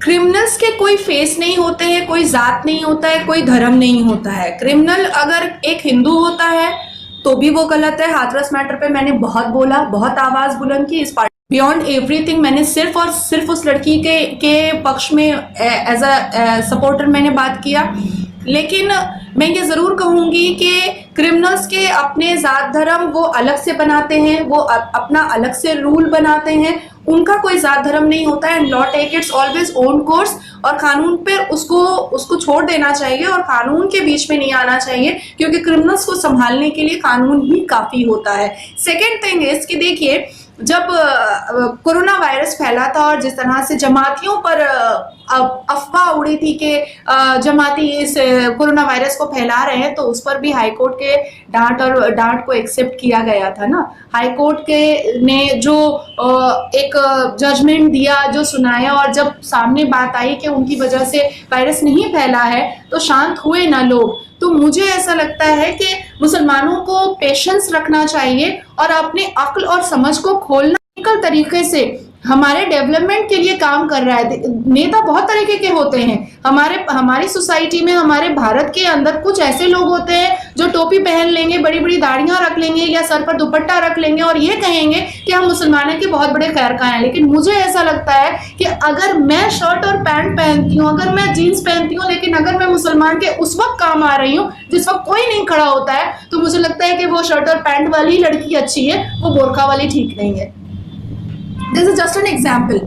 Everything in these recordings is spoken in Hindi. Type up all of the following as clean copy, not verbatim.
क्रिमिनल्स के कोई फेस नहीं होते हैं, कोई जात नहीं होता है, कोई धर्म नहीं होता है। क्रिमिनल अगर एक हिंदू होता है तो भी वो गलत है। हाथरस मैटर पे मैंने बहुत बोला, बहुत आवाज बुलंद की। इस पार्टी बियॉन्ड एवरीथिंग मैंने सिर्फ और सिर्फ उस लड़की के पक्ष में एज अ सपोर्टर मैंने बात किया। लेकिन मैं ये ज़रूर कहूँगी कि क्रिमिनल्स के अपने ज़ात धर्म वो अलग से बनाते हैं, वो अपना अलग से रूल बनाते हैं, उनका कोई ज़ात धर्म नहीं होता है। And law take its always own course, और कानून पे उसको छोड़ देना चाहिए और कानून के बीच में नहीं आना चाहिए, क्योंकि क्रिमिनल्स को संभालने के लिए कानून ही काफ़ी होता है। सेकेंड थिंग इज कि देखिए, जब कोरोना वायरस फैला था और जिस तरह से जमातियों पर अफवाह उड़ी थी कि जमाती इस कोरोना वायरस को फैला रहे हैं, तो उस पर भी हाई कोर्ट के डांट को एक्सेप्ट किया गया था ना। हाई कोर्ट के ने जो एक जजमेंट दिया, जो सुनाया, और जब सामने बात आई कि उनकी वजह से वायरस नहीं फैला है, तो शांत हुए ना लोग। तो मुझे ऐसा लगता है कि मुसलमानों को पेशेंस रखना चाहिए और अपने अक्ल और समझ को खोलना, तरीके से हमारे डेवलपमेंट के लिए काम कर रहा है। नेता बहुत तरीके के होते हैं हमारी सोसाइटी में, हमारे भारत के अंदर कुछ ऐसे लोग होते हैं जो टोपी पहन लेंगे, बड़ी बड़ी दाढ़ियां रख लेंगे या सर पर दुपट्टा रख लेंगे और ये कहेंगे कि हम मुसलमानों के बहुत बड़े खैरखां हैं। लेकिन मुझे ऐसा लगता है कि अगर मैं शर्ट और पैंट पहनती हूँ, अगर मैं जीन्स पहनती हूँ, लेकिन अगर मैं मुसलमान के उस वक्त काम आ रही हूँ जिस वक्त कोई नहीं खड़ा होता है, तो मुझे लगता है कि वो शर्ट और पैंट वाली लड़की अच्छी है, वो बोरखा वाली ठीक नहीं है। This is just an example.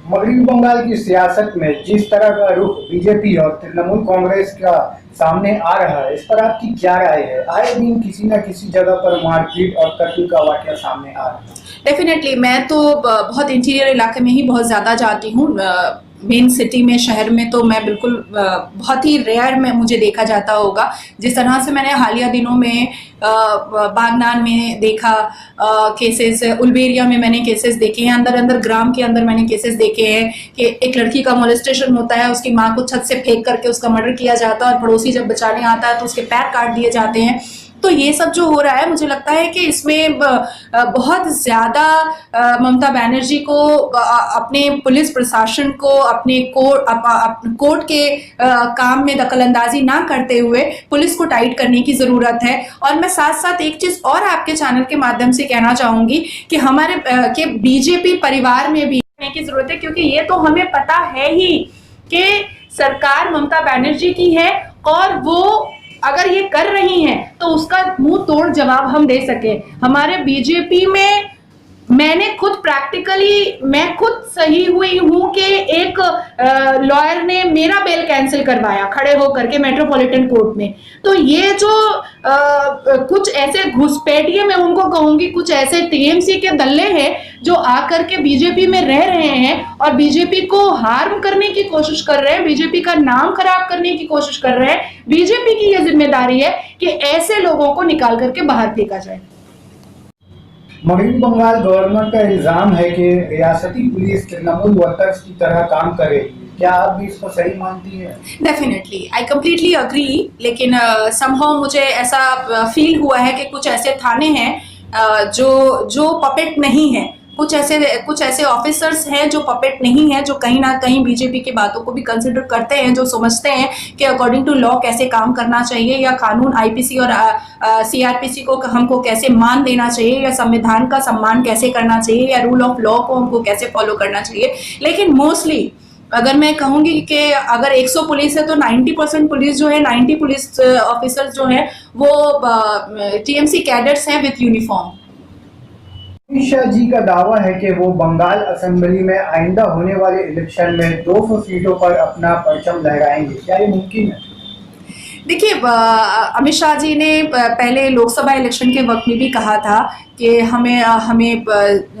मगरबी बंगाल की सियासत में जिस तरह का रुख बीजेपी और तृणमूल कांग्रेस का सामने आ रहा है, इस पर आपकी क्या राय है? आए दिन किसी न किसी जगह पर मारपीट और कत्ल का वाकया सामने आ रहा है। डेफिनेटली मैं तो बहुत इंटीरियर इलाके में ही बहुत ज़्यादा जाती हूँ। मेन सिटी में, शहर में तो मैं बिल्कुल बहुत ही रेयर में मुझे देखा जाता होगा। जिस तरह से मैंने हालिया दिनों में बागनान में देखा केसेस, उलबेरिया में मैंने केसेस देखे हैं, अंदर ग्राम के अंदर मैंने केसेस देखे हैं कि एक लड़की का मोलेस्टेशन होता है, उसकी माँ को छत से फेंक करके उसका मर्डर किया जाता है और पड़ोसी जब बचाने आता है तो उसके पैर काट दिए जाते हैं। तो ये सब जो हो रहा है, मुझे लगता है कि इसमें बहुत ज़्यादा ममता बनर्जी को, अपने पुलिस प्रशासन को, अपने कोर्ट के काम में दखलंदाजी ना करते हुए पुलिस को टाइट करने की ज़रूरत है। और मैं साथ साथ एक चीज़ और आपके चैनल के माध्यम से कहना चाहूँगी कि हमारे के बीजेपी परिवार में भी करने की ज़रूरत है, क्योंकि ये तो हमें पता है ही कि सरकार ममता बनर्जी की है, और वो अगर ये कर रही हैं तो उसका मुंह तोड़ जवाब हम दे सके। हमारे बीजेपी में मैं खुद सही हुई हूं कि एक लॉयर ने मेरा बेल कैंसिल करवाया खड़े होकर के मेट्रोपॉलिटन कोर्ट में। तो ये जो कुछ ऐसे घुसपैठिए, मैं उनको कहूंगी, कुछ ऐसे टीएमसी के दल्ले हैं जो आकर के बीजेपी में रह रहे हैं और बीजेपी को हार्म करने की कोशिश कर रहे हैं, बीजेपी का नाम खराब करने की कोशिश कर रहे हैं। बीजेपी की यह जिम्मेदारी है कि ऐसे लोगों को निकाल करके बाहर फेंका जाए। मगरबी बंगाल गवर्नमेंट का इल्जाम है कि रियासती पुलिस तृणमूल वर्कर्स की तरह काम कर रही है। क्या आप भी इसको सही मानती हैं? Definitely, I completely agree. लेकिन समहाउ मुझे ऐसा फील हुआ है कि कुछ ऐसे थाने हैं जो पपेट नहीं है, कुछ ऐसे ऑफिसर्स हैं जो पपेट नहीं है, जो कहीं ना कहीं बीजेपी की बातों को भी कंसिडर करते हैं, जो समझते हैं कि अकॉर्डिंग टू लॉ कैसे काम करना चाहिए, या कानून आईपीसी और सीआरपीसी को हमको कैसे मान देना चाहिए, या संविधान का सम्मान कैसे करना चाहिए, या रूल ऑफ लॉ को हमको कैसे फॉलो करना चाहिए। लेकिन मोस्टली अगर मैं कहूँगी कि अगर 100 पुलिस है तो 90% पुलिस जो है, 90 पुलिस ऑफिसर्स जो है वो टीएमसी कैडेट्स हैं विथ यूनिफॉर्म। अमित शाह जी का दावा है कि वो बंगाल असेंबली में आइंदा होने वाले इलेक्शन में 200 सीटों पर अपना परचम लहराएंगे। क्या ये मुमकिन है? देखिए, अमित शाह जी ने पहले लोकसभा इलेक्शन के वक्त में भी कहा था कि हमें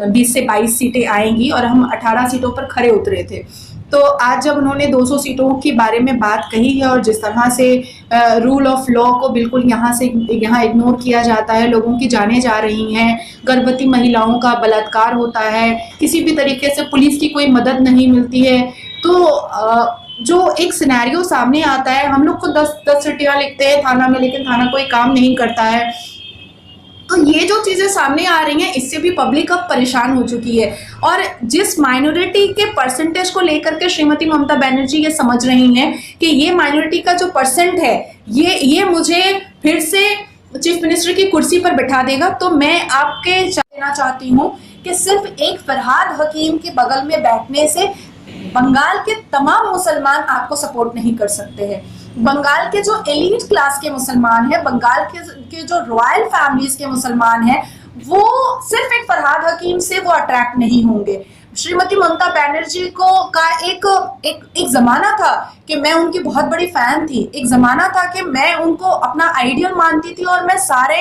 20 से 22 सीटें आएंगी, और हम 18 सीटों पर खरे उतरे थे। तो आज जब उन्होंने 200 सीटों के बारे में बात कही है, और जिस तरह से रूल ऑफ लॉ को बिल्कुल यहाँ इग्नोर किया जाता है, लोगों की जानें जा रही हैं, गर्भवती महिलाओं का बलात्कार होता है, किसी भी तरीके से पुलिस की कोई मदद नहीं मिलती है, तो जो एक सिनेरियो सामने आता है, हम लोग खुद 10 चिट्ठियाँ लिखते हैं थाना में, लेकिन थाना कोई काम नहीं करता है। तो ये जो चीज़ें सामने आ रही हैं, इससे भी पब्लिक अब परेशान हो चुकी है। और जिस माइनॉरिटी के परसेंटेज को लेकर के श्रीमती ममता बनर्जी ये समझ रही हैं कि ये माइनॉरिटी का जो परसेंट है ये मुझे फिर से चीफ मिनिस्टर की कुर्सी पर बैठा देगा, तो मैं आपके देना चाहती हूँ कि सिर्फ एक फरहाद हकीम के बगल में बैठने से बंगाल के तमाम मुसलमान आपको सपोर्ट नहीं कर सकते हैं। बंगाल के जो एलीट क्लास के मुसलमान हैं, बंगाल के जो रॉयल फैमिलीज के मुसलमान हैं, वो सिर्फ एक फरहाद हकीम से वो अट्रैक्ट नहीं होंगे। श्रीमती ममता बनर्जी को का एक जमाना था कि मैं उनकी बहुत बड़ी फैन थी, एक जमाना था कि मैं उनको अपना आइडियल मानती थी और मैं सारे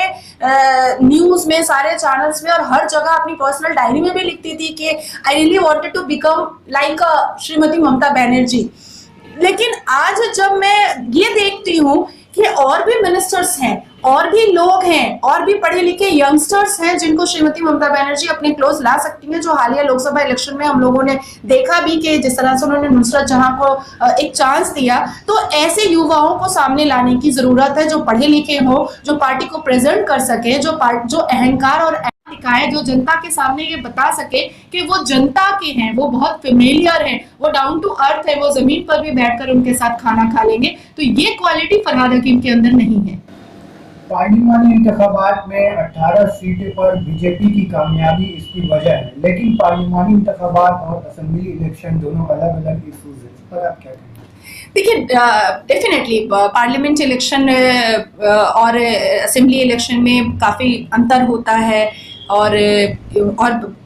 न्यूज़ में, सारे चैनल्स में और हर जगह अपनी पर्सनल डायरी में भी लिखती थी कि I really wanted to become like Shrimati Mamata Banerjee. लेकिन आज जब मैं ये देखती हूँ कि और भी मिनिस्टर्स हैं, और भी लोग हैं, और भी पढ़े लिखे यंगस्टर्स हैं जिनको श्रीमती ममता बनर्जी अपने क्लोज ला सकती हैं, जो हालिया लोकसभा इलेक्शन में हम लोगों ने देखा भी कि जिस तरह से उन्होंने नुसरत जहां को एक चांस दिया, तो ऐसे युवाओं को सामने लाने की जरूरत है जो पढ़े लिखे हो, जो पार्टी को प्रेजेंट कर सके, जो अहंकार और दिखाए, जो जनता के सामने ये बता सके कि वो जनता के हैं, वो बहुत फेमिलियर हैं, वो डाउन टू अर्थ है, वो जमीन पर भी बैठकर उनके साथ खाना खा लेंगे। तो ये क्वालिटी फरहाद हकीम के अंदर नहीं है। पार्लिमानी इंतखाबात में 18 सीटें पर बीजेपी की कामयाबी इसकी वजह है, लेकिन पार्लिमानी इंतखाबात और असेंबली इलेक्शन दोनों अलग अलग इशूज हैं, इस पर आप क्या कहेंगे? देखिए, डेफिनेटली पार्लियामेंट इलेक्शन और असेंबली इलेक्शन में काफ़ी अंतर होता है, और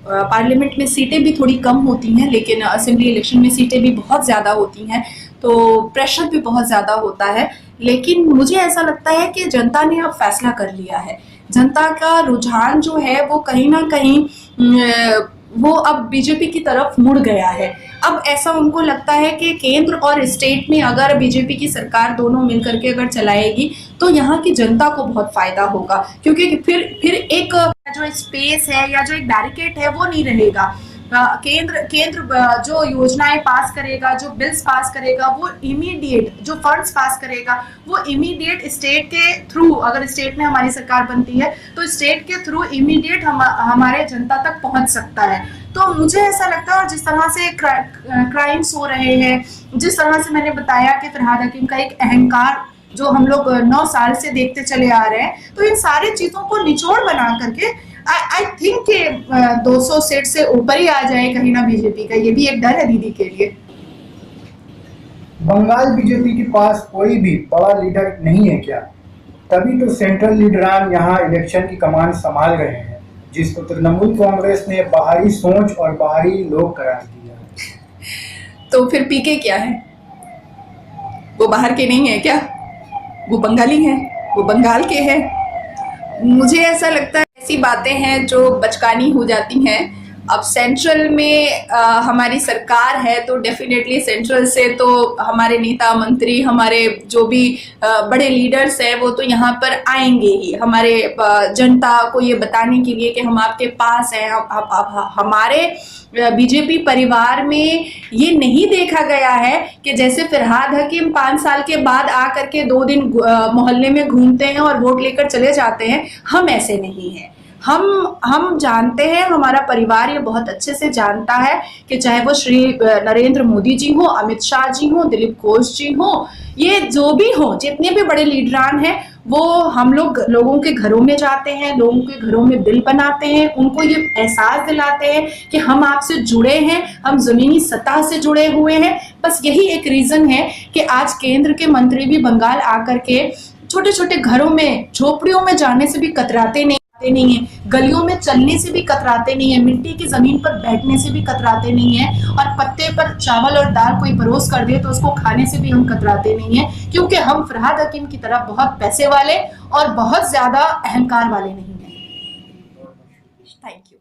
पार्लियामेंट में सीटें भी थोड़ी कम होती हैं, लेकिन असेंबली इलेक्शन में सीटें भी बहुत ज़्यादा होती हैं, तो प्रेशर भी बहुत ज़्यादा होता है। लेकिन मुझे ऐसा लगता है कि जनता ने अब फैसला कर लिया है। जनता का रुझान जो है वो कहीं ना कहीं वो अब बीजेपी की तरफ मुड़ गया है। अब ऐसा उनको लगता है कि केंद्र और स्टेट में अगर बीजेपी की सरकार दोनों मिलकर के अगर चलाएगी तो यहाँ की जनता को बहुत फायदा होगा, क्योंकि फिर एक जो स्पेस है या जो एक बैरिकेड है वो नहीं रहेगा। केंद्र जो योजनाएं पास करेगा, जो बिल्स पास करेगा, वो इमीडिएट जो फंड्स पास करेगा वो इमीडिएट स्टेट के थ्रू, अगर स्टेट में हमारी सरकार बनती है तो स्टेट के थ्रू इमीडिएट हमारे जनता तक पहुंच सकता है। तो मुझे ऐसा लगता है, और जिस तरह से क्राइम्स हो रहे हैं, जिस तरह से मैंने बताया कि फरहाद हकीम का एक अहंकार जो हम लोग 9 साल से देखते चले आ रहे हैं, तो इन सारी चीज़ों को निचोड़ बना करके आई थिंक कि 200 सीट से ऊपर ही आ जाए कहीं ना बीजेपी का। ये भी एक डर है दीदी के लिए। बंगाल बीजेपी के पास कोई भी बड़ा लीडर नहीं है क्या? तभी तो सेंट्रल लीडरान यहाँ इलेक्शन की कमान संभाल रहे हैं, जिसको तृणमूल कांग्रेस ने बाहरी सोच और बाहरी लोग करार दिया। तो फिर पीके क्या है? वो बाहर के नहीं है क्या? वो बंगाली हैं, वो बंगाल के हैं। मुझे ऐसा लगता है ऐसी बातें हैं जो बचकानी हो जाती हैं। अब सेंट्रल में हमारी सरकार है तो डेफिनेटली सेंट्रल से तो हमारे नेता मंत्री, हमारे जो भी बड़े लीडर्स हैं वो तो यहाँ पर आएंगे ही हमारे जनता को ये बताने के लिए कि हम आपके पास हैं। हमारे बीजेपी परिवार में ये नहीं देखा गया है कि जैसे फरहाद हकीम 5 साल के बाद आकर के 2 दिन मोहल्ले में घूमते हैं और वोट लेकर चले जाते हैं। हम ऐसे नहीं हैं। हम जानते हैं, हमारा परिवार ये बहुत अच्छे से जानता है कि चाहे वो श्री नरेंद्र मोदी जी हो, अमित शाह जी हो, दिलीप घोष जी हो, ये जो भी हो, जितने भी बड़े लीडरान हैं, वो हम लोगों के घरों में जाते हैं, लोगों के घरों में दिल बनाते हैं, उनको ये एहसास दिलाते हैं कि हम आपसे जुड़े हैं, हम ज़मीनी सतह से जुड़े हुए हैं। बस यही एक रीज़न है कि आज केंद्र के मंत्री भी बंगाल आकर के छोटे छोटे घरों में, झोपड़ियों में जाने से भी कतराते नहीं है, गलियों में चलने से भी कतराते नहीं है, मिट्टी की जमीन पर बैठने से भी कतराते नहीं है, और पत्ते पर चावल और दाल कोई परोस कर दे तो उसको खाने से भी हम कतराते नहीं है, क्योंकि हम फरहाद हकीम की तरह बहुत पैसे वाले और बहुत ज्यादा अहंकार वाले नहीं हैं। Thank you.